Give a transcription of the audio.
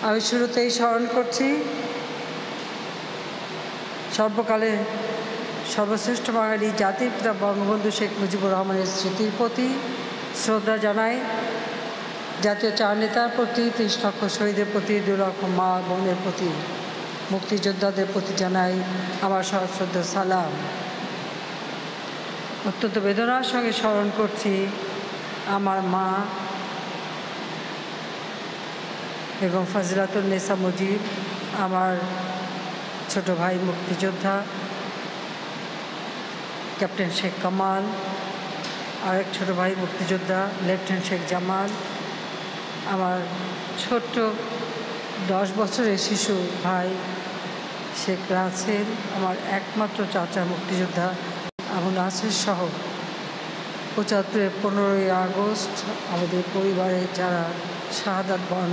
আমি শুরুতেই স্মরণ করছি সর্বকালের সর্বশ্রেষ্ঠ বাঙালি জাতির পিতা বঙ্গবন্ধু শেখ মুজিবুর রহমানের স্মৃতির প্রতি শ্রদ্ধা জানাই। জাতীয় চার নেতার প্রতি, ৩০ লক্ষ শহীদের প্রতি, ২ লক্ষ মা বোনের প্রতি, মুক্তিযোদ্ধাদের প্রতি জানাই আমার সশ্রদ্ধ সালাম। অত্যন্ত বেদনার সঙ্গে স্মরণ করছি আমার মা বেগম ফজিলাতুন্নেসা মুজিব, আমার ছোট ভাই মুক্তিযোদ্ধা ক্যাপ্টেন শেখ কামাল, আরেক ছোট ভাই মুক্তিযোদ্ধা লেফটেন্যান্ট শেখ জামাল, আমার ছোট্ট 10 বছরের শিশু ভাই শেখ রাসেল, আমার একমাত্র চাচা মুক্তিযোদ্ধা আবু নাসির সহ 75-15 আগস্ট আমাদের পরিবারে যারা শাহাদাত বরণ